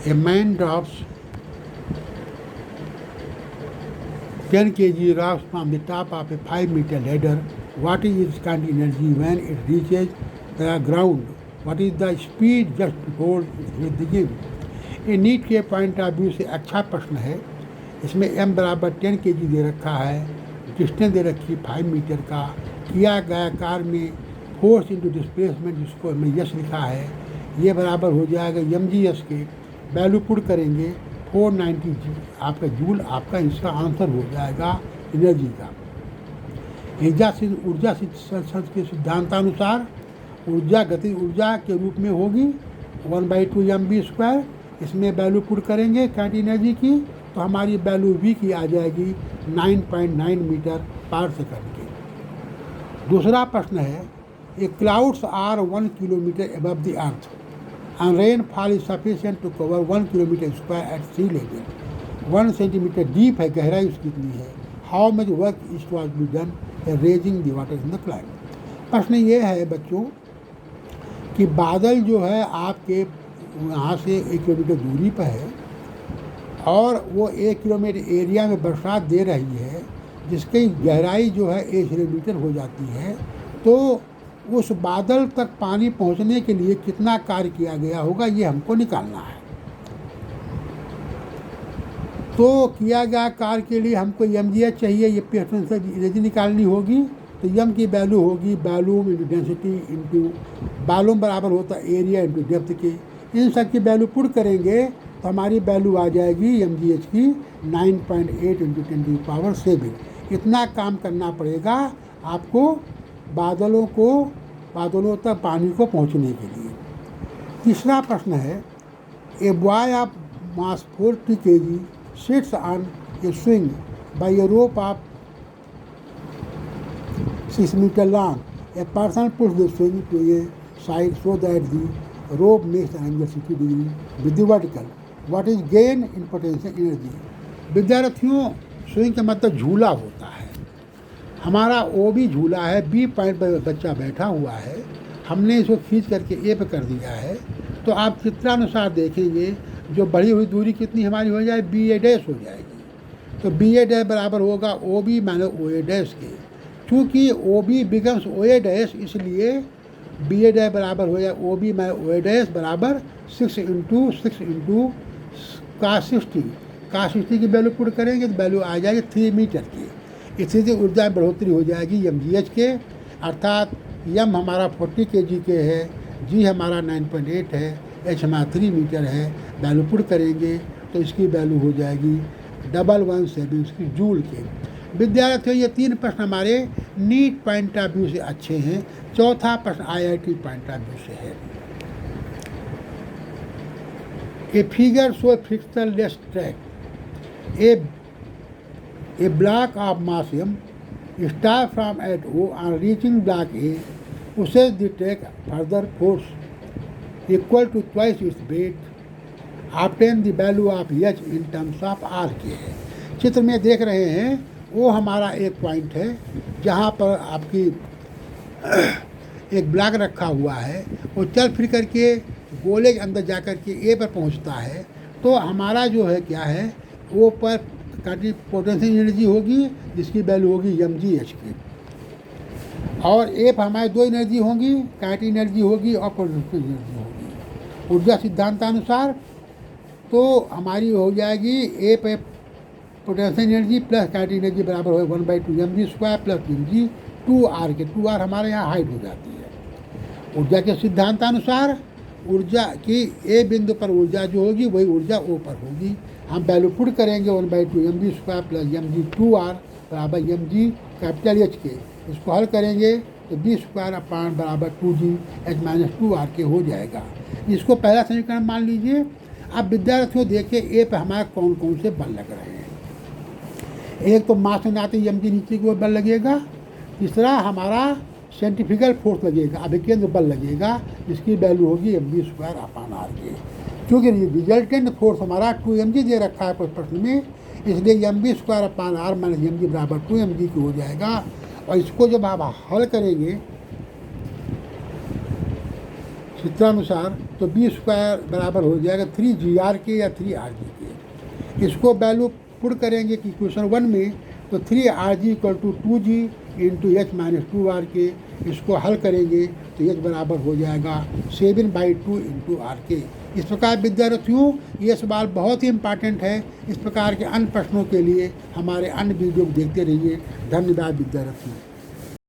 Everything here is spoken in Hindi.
A man drops 10 kg rocks from the top of a 5-meter ladder. What is its kinetic energy when it reaches the ground? What is the speed just before it hits the ground? ये नीट के पॉइंट ऑफ व्यू से अच्छा प्रश्न है। इसमें m बराबर 10 kg दे रखा है, डिस्टेंस दे रखी 5 मीटर का, किया गया कार में फोर्स इंटू डिस्प्लेसमेंट जिसको हमने यस लिखा है, ये बराबर हो जाएगा mgs के वैल्यू पुट करेंगे 490 जी आपका जूल, आपका इसका आंसर हो जाएगा एनर्जी का। ऊर्जा के सिद्धांतानुसार ऊर्जा गति ऊर्जा के रूप में होगी 1/2 mv²। इसमें वैल्यू पुट करेंगे काइनेटिक एनर्जी की, तो हमारी वैल्यू v की आ जाएगी 9.9 मीटर पर सेकंड की। दूसरा प्रश्न है, a clouds are 1 kilometre above the earth and rainfall is sufficient to cover 1 kilometer square at sea level. 1 centimetre deep है, गहराई उसकी कितनी है? How much work is to be done raising the water in the cloud. प्रश्न ये है बच्चों कि बादल जो है आपके यहाँ से 1 किलोमीटर दूरी पर है और वो 1 किलोमीटर एरिया में बरसात दे रही है जिसकी गहराई जो है 1 किलोमीटर हो जाती है, तो उस बादल तक पानी पहुंचने के लिए कितना कार्य किया गया होगा ये हमको निकालना है। तो किया गया कार्य के लिए हमको mgh चाहिए, ये पोटेंशियल एनर्जी निकालनी होगी। तो m की वैल्यू होगी volume into density into volume बराबर होता है एरिया इंटू डेप्थ के। इन सब की वैल्यू पुट करेंगे तो हमारी वैल्यू आ जाएगी mgh की 9.8 इंटू 10⁻⁷। इतना काम करना पड़ेगा आपको बादलों तक पानी को पहुंचने के लिए। तीसरा प्रश्न है, a boy of mass 40 kg sits on a swing by a rope of 6 metre long. A person puts the swing to a side so that the rope makes an angle 60 degree with the vertical. What is gain in potential energy. विद्यार्थियों, स्विंग का मतलब झूला होता है। हमारा ओ भी झूला है, बी पॉइंट पर बच्चा बैठा हुआ है, हमने इसको खींच करके ए पे कर दिया है। तो आप चित्रानुसार देखेंगे जो बढ़ी हुई दूरी कितनी हमारी हो जाए, BA' हो जाएगी। तो BA' बराबर होगा OB माइनस OA' के। चूँकि OB बिगम्स OA' इसलिए BA' बराबर हो जाए OB माइनस OA' बराबर 6 इंटू cos60 की वैल्यू पुट करेंगे तो वैल्यू आ जाएगी 3 मीटर की। इससे से ऊर्जा में बढ़ोतरी हो जाएगी mgh के, अर्थात m हमारा 40 kg के है, g हमारा 9.8 है, h हमारा 3 मीटर है। वैल्यू पुट करेंगे तो इसकी वैल्यू हो जाएगी 117 जूल के। विद्यार्थियों, ये 3 प्रश्न हमारे नीट पॉइंट ऑफ व्यू से अच्छे हैं। चौथा प्रश्न IIT पॉइंट ऑफ व्यू से है। A figure show frictionless track. A block of mass m start from at O and reaching block A pushes the track further force equal to twice its weight. Obtain the value of h in terms of r के है। चित्र में देख रहे हैं वो हमारा एक पॉइंट है जहाँ पर आपकी एक ब्लॉक रखा हुआ है, वो चल फिर करके गोले के अंदर जा कर के ए पर पहुँचता है। तो हमारा जो है क्या है, वो पर पोटेंशियल एनर्जी होगी जिसकी वैल्यू होगी mgh की, और ए पर हमारी 2 एनर्जी होंगी, काइनेटिक एनर्जी होगी और पोटेंशियल एनर्जी होगी। ऊर्जा सिद्धांतानुसार तो हमारी हो जाएगी ए पे potential energy plus kinetic energy बराबर हो 1/2 mv² प्लस mg 2r के। 2r हमारे यहाँ हाइट हो जाती है। ऊर्जा के सिद्धांतानुसार ऊर्जा की ए बिंदु पर ऊर्जा जो होगी वही ऊर्जा ओ पर होगी। हम वैल्यू पुट करेंगे 1/2 mv² प्लस mg 2r बराबर mg कैपिटल H के। इसको हल करेंगे तो b² अपान बराबर 2g h माइनस 2r के हो जाएगा। इसको पहला समीकरण मान लीजिए। अब विद्यार्थियों देखिए ए पे हमारे कौन कौन से बल लग रहे हैं। एक तो मास में आते mg नीचे की ओर बल लगेगा। तीसरा हमारा सेंट्रीफ्यूगल फोर्स लगेगा, अभिकेंद्र बल लगेगा, जिसकी वैल्यू होगी mg² अपान r के। क्योंकि रिजल्टेंट फोर्स हमारा 2mg दे रखा है प्रश्न में, इसलिए mv² अपान r माइनस mg बराबर 2mg की हो जाएगा। और इसको जब आप हल करेंगे सूत्रानुसार, तो बी स्क्वायर बराबर हो जाएगा 3GR के या 3RG के। इसको वैल्यू पुट करेंगे कि क्वेश्चन 1 में, तो 3RG equal to 2G into H minus 2R के। इसको हल करेंगे तो H बराबर हो जाएगा 7/2 इंटू RK। इस प्रकार विद्यार्थियों ये सवाल बहुत ही इम्पॉर्टेंट है। इस प्रकार के अन्य प्रश्नों के लिए हमारे अन्य वीडियो को देखते रहिए। धन्यवाद विद्यार्थियों।